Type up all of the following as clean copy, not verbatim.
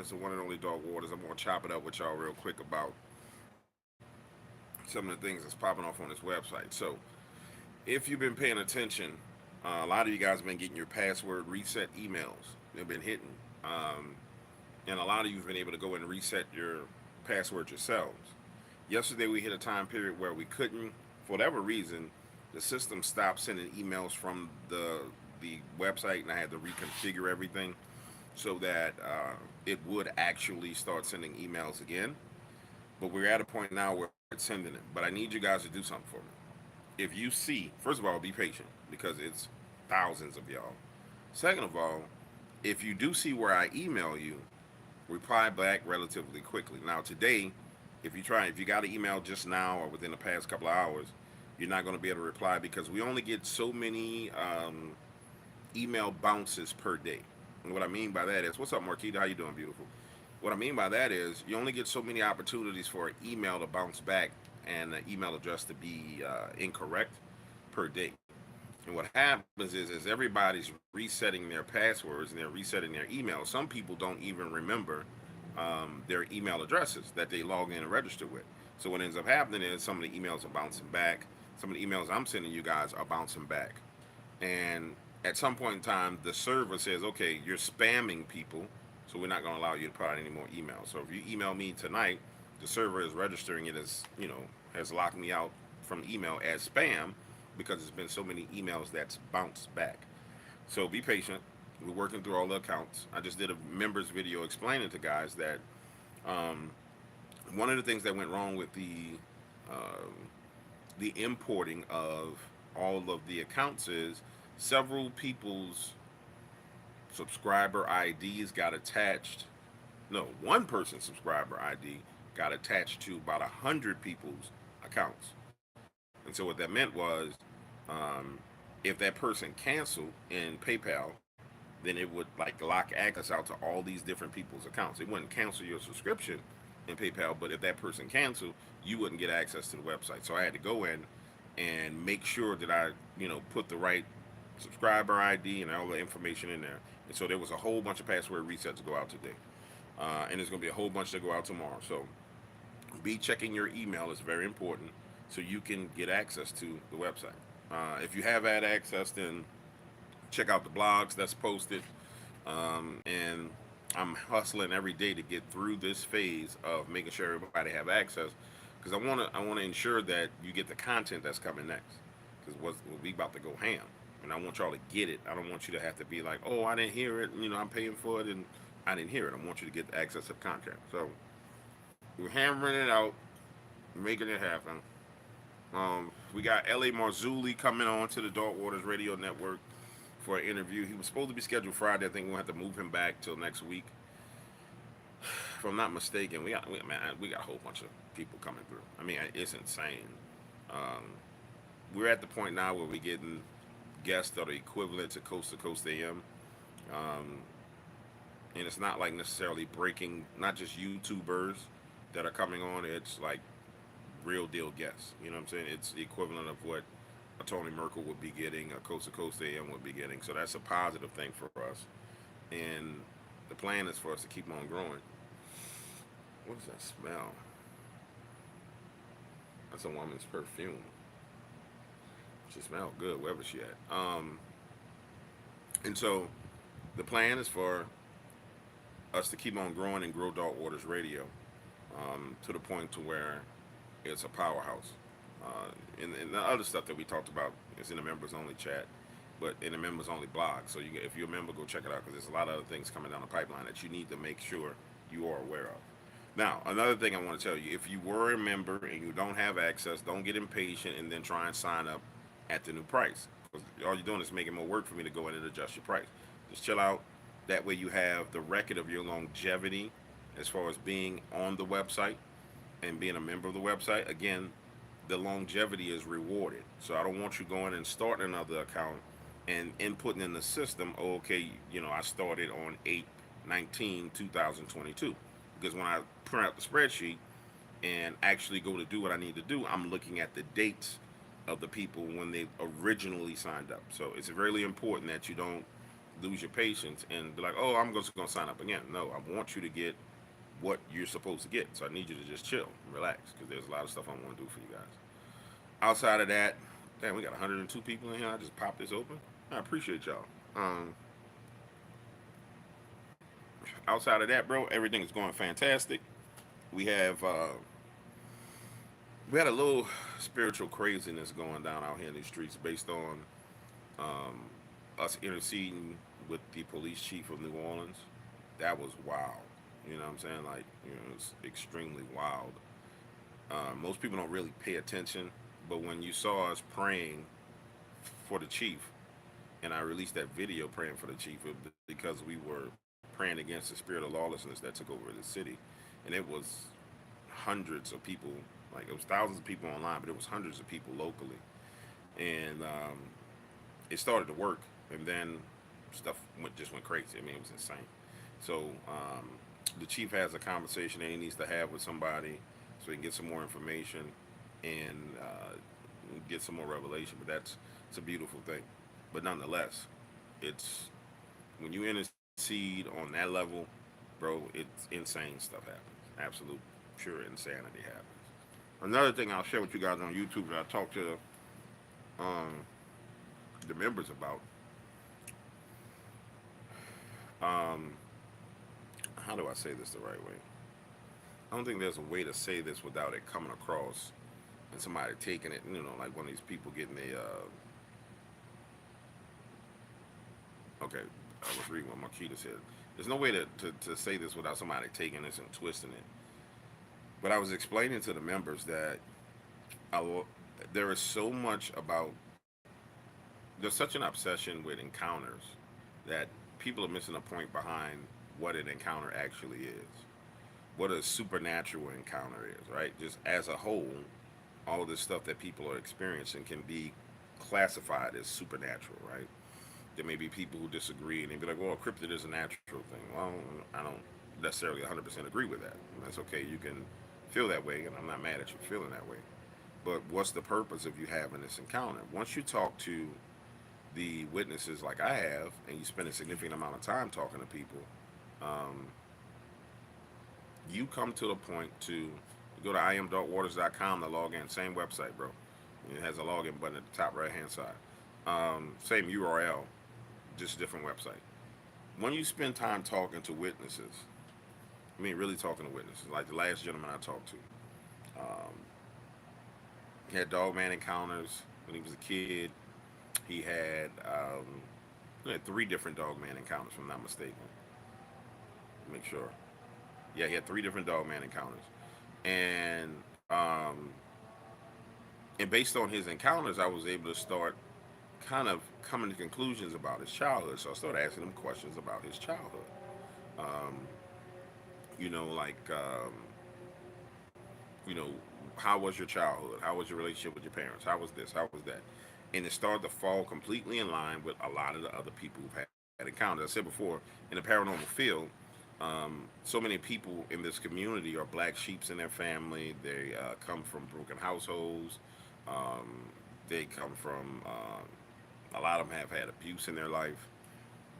Waters, the one and only Dog Waters. I'm going to chop it up with y'all real quick about some of the things that's popping off on this website. So, if you've been paying attention, a lot of you guys have been getting your password reset emails. They've been hitting. Um, and a lot of you have been able to go and reset your password yourselves. Yesterday, we hit a time period where we couldn't, for whatever reason, the system stopped sending emails from the website, and I had to reconfigure everything so that it would actually start sending emails again. But we're at a point now where it's sending it. But I need you guys to do something for me. If you see, first of all, be patient because it's thousands of y'all. Second of all, if you do see where I email you, reply back relatively quickly. Now, today, if you got an email just now or within the past couple of hours, you're not going to be able to reply because we only get so many email bounces per day. And what I mean by that is, what's up, Marquita? How you doing, beautiful? What I mean by that is, you only get so many opportunities for an email to bounce back and an email address to be incorrect per day. And what happens is everybody's resetting their passwords and they're resetting their emails. Some people don't even remember their email addresses that they log in and register with. So what ends up happening is some of the emails are bouncing back. Some of the emails I'm sending you guys are bouncing back. And at some point in time, the server says, okay, you're spamming people, so we're not going to allow you to put out any more emails. So if you email me tonight, the server is registering it as, has locked me out from email as spam because there's been so many emails that's bounced back. So be patient. We're working through all the accounts. I just did a members video explaining to guys that um, one of the things that went wrong with the importing of all of the accounts is several people's subscriber IDs got attached. No, one person's subscriber ID got attached to about 100 people's accounts. And so what that meant was, um, if that person canceled in PayPal, then it would like lock access out to all these different people's accounts. It wouldn't cancel your subscription in PayPal, but if that person canceled, you wouldn't get access to the website. So I had to go in and make sure that I, put the right subscriber ID and all the information in there. And so there was a whole bunch of password resets to go out today. And there's going to be a whole bunch to go out tomorrow. So be checking your email. It's very important so you can get access to the website. If you have had access, then check out the blogs that's posted. And I'm hustling every day to get through this phase of making sure everybody have access because I want to ensure that you get the content that's coming next because we about to go ham. And I want y'all to get it. I don't want you to have to be like, oh, I didn't hear it. I'm paying for it and I didn't hear it. I want you to get access to the content. So we're hammering it out, making it happen. We got L.A. Marzulli coming on to the Dark Waters Radio Network for an interview. He was supposed to be scheduled Friday. I think we'll have to move him back till next week. If I'm not mistaken, we got a whole bunch of people coming through. I mean, it's insane. Um, we're at the point now where we're getting guests that are equivalent to Coast AM. Um, and it's not like necessarily breaking, not just YouTubers that are coming on. It's like real deal guests. You know what I'm saying? It's the equivalent of what a Tony Merkel would be getting, a Coast AM would be getting. So that's a positive thing for us. And the plan is for us to keep on growing. What does that smell? That's a woman's perfume. She smells good wherever she at. And so the plan is for us to keep on growing and grow Dark Waters Radio to the point to where it's a powerhouse. And the other stuff that we talked about is in the members only chat, but in the members only blog. So if you're a member, go check it out because there's a lot of other things coming down the pipeline that you need to make sure you are aware of. Now, another thing I want to tell you, if you were a member and you don't have access, don't get impatient and then try and sign up at the new price. Because all you're doing is making more work for me to go in and adjust your price. Just chill out. That way you have the record of your longevity as far as being on the website and being a member of the website. Again, the longevity is rewarded. So I don't want you going and starting another account and inputting in the system, oh, okay, I started on 8/19/2022. Because when I print out the spreadsheet and actually go to do what I need to do, I'm looking at the dates of the people when they originally signed up. So it's really important that you don't lose your patience and be like, oh, I'm just gonna sign up again. No, I want you to get what you're supposed to get. So I need you to just chill and relax because there's a lot of stuff I want to do for you guys. Outside of that, damn, we got 102 people in here. I just popped this open. I appreciate y'all. Um, Outside of that, bro, everything is going fantastic. We have we had a little spiritual craziness going down out here in these streets based on um, us interceding with the police chief of New Orleans. That was wild. You know what I'm saying? Like, it's extremely wild. Most people don't really pay attention, but when you saw us praying for the chief, and I released that video praying for the chief because we were praying against the spirit of lawlessness that took over the city, and it was hundreds of people. Like, it was thousands of people online, but it was hundreds of people locally, and it started to work, and then just went crazy. I mean, it was insane. So the chief has a conversation that he needs to have with somebody so he can get some more information and get some more revelation. But it's a beautiful thing. But nonetheless, it's when you intercede on that level, bro, it's insane stuff happens. Absolute pure insanity happens. Another thing I'll share with you guys on YouTube that I talked to um, the members about. Um, how do I say this the right way? I don't think there's a way to say this without it coming across and somebody taking it, like one of these people getting okay, I was reading what Marquita said. There's no way to say this without somebody taking this and twisting it. But I was explaining to the members that I, there is so much about, there's such an obsession with encounters that people are missing the point behind what an encounter actually is, what a supernatural encounter is, right? Just as a whole, all of this stuff that people are experiencing can be classified as supernatural, right? There may be people who disagree and they be like, well, cryptid is a natural thing. Well, I don't necessarily 100% agree with that. And that's okay. You can feel that way, and I'm not mad at you feeling that way. But what's the purpose of you having this encounter? Once you talk to the witnesses like I have, and you spend a significant amount of time talking to people, um, you come to the point to go to iam.waters.com to log in. Same website, bro. It has a login button at the top right hand side. Same URL, just a different website. When you spend time talking to witnesses, I mean, really talking to witnesses, like the last gentleman I talked to, um, he had Dogman encounters when he was a kid. He had 3 different Dogman encounters, if I'm not mistaken. Make sure. Yeah, he had 3 different Dogman encounters, and and based on his encounters, I was able to start kind of coming to conclusions about his childhood. So I started asking him questions about his childhood. Um, like, you know, how was your childhood? How was your relationship with your parents? How was this? How was that? And it started to fall completely in line with a lot of the other people who've had encounters. I said before, in the paranormal field, so many people in this community are black sheeps in their family. They come from broken households. Um, they come from, a lot of them have had abuse in their life.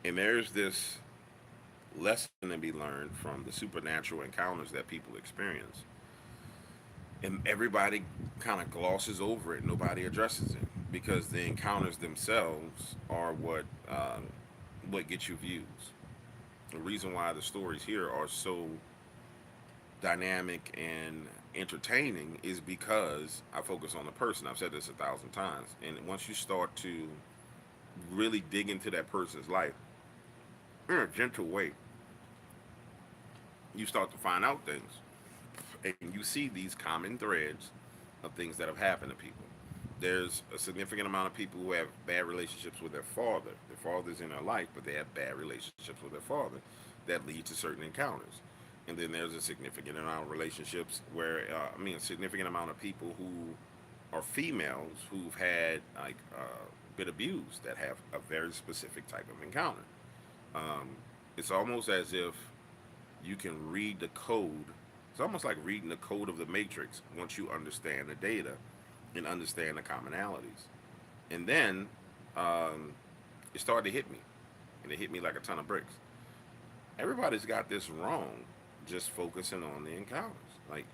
And there's this lesson to be learned from the supernatural encounters that people experience. And everybody kind of glosses over it. Nobody addresses it because the encounters themselves are what gets you views. The reason why the stories here are so dynamic and entertaining is because I focus on the person. I've said this 1,000 times. And once you start to really dig into that person's life in a gentle way, you start to find out things. And you see these common threads of things that have happened to people. There's a significant amount of people who have bad relationships with their father. Their father's in their life, but they have bad relationships with their father that lead to certain encounters. And then there's a significant amount of relationships where, a significant amount of people who are females who've had been abused that have a very specific type of encounter. Um, it's almost as if you can read the code. It's almost like reading the code of the matrix once you understand the data and understand the commonalities. And then it started to hit me. and it hit me like a ton of bricks. Everybody's got this wrong, just focusing on the encounters. Like,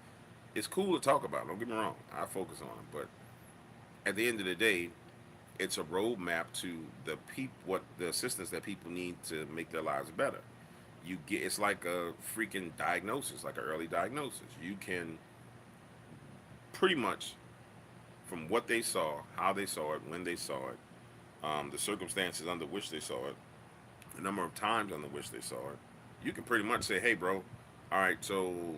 it's cool to talk about, don't get me wrong. I focus on it, but at the end of the day, it's a roadmap to what the assistance that people need to make their lives better. You get It's like a freaking diagnosis, like an early diagnosis. You can pretty much, from what they saw, how they saw it, when they saw it, the circumstances under which they saw it, the number of times under which they saw it, you can pretty much say, "Hey, bro, all right, so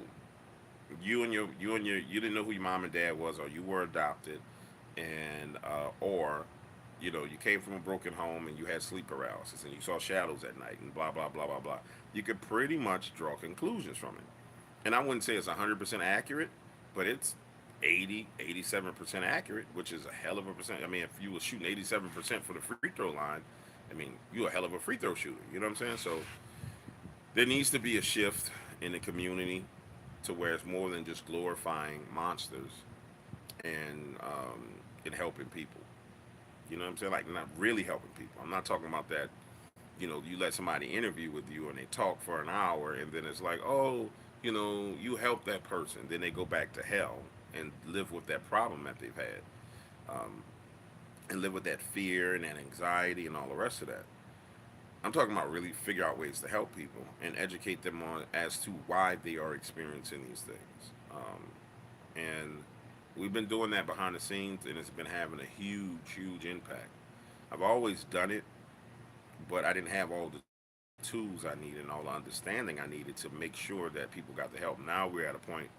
you didn't know who your mom and dad was, or you were adopted, and or you came from a broken home and you had sleep paralysis and you saw shadows at night and blah blah blah blah blah." You could pretty much draw conclusions from it, and I wouldn't say it's 100% accurate, but it's 87% accurate, which is a hell of a percent. I mean, if you were shooting 87% for the free throw line, I mean, you're a hell of a free throw shooter. You know what I'm saying? So there needs to be a shift in the community to where it's more than just glorifying monsters and helping people. You know what I'm saying? Like, not really helping people. I'm not talking about that. You let somebody interview with you and they talk for an hour and then it's like, oh, you help that person. Then they go back to hell and live with that problem that they've had, um, and live with that fear and that anxiety and all the rest of that. I'm talking about really figure out ways to help people and educate them on as to why they are experiencing these things. And we've been doing that behind the scenes, and it's been having a huge, huge impact. I've always done it, but I didn't have all the tools I needed and all the understanding I needed to make sure that people got the help. Now we're at a point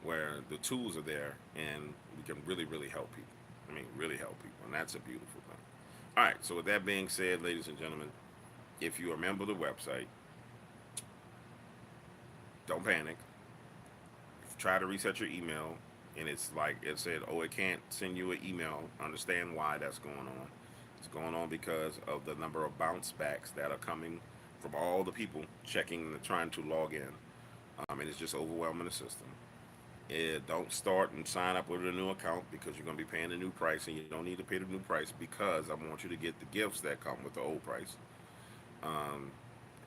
where the tools are there and we can really, really help people. I mean, really help people, and that's a beautiful thing. All right, so with that being said, ladies and gentlemen, if you're a member of the website, don't panic. Try to reset your email, and it's like it said, oh, it can't send you an email. Understand why that's going on. It's going on because of the number of bounce backs that are coming from all the people checking and trying to log in. And it's just overwhelming the system. Don't start and sign up with a new account because you're going to be paying the new price, and you don't need to pay the new price because I want you to get the gifts that come with the old price. Um,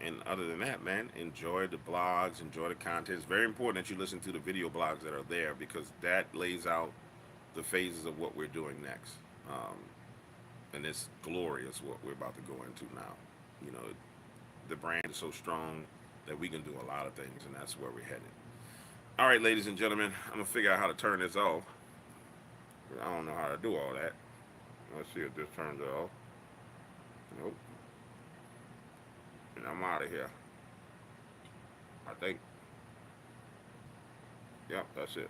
and other than that, man, enjoy the blogs, enjoy the content. It's very important that you listen to the video blogs that are there because that lays out the phases of what we're doing next. And it's glorious what we're about to go into now. You know, the brand is so strong that we can do a lot of things, and that's where we're headed. All right, ladies and gentlemen, I'm gonna figure out how to turn this off. I don't know how to do all that. Let's see if this turns it off. Nope. And I'm out of here. I think. Yep, that's it.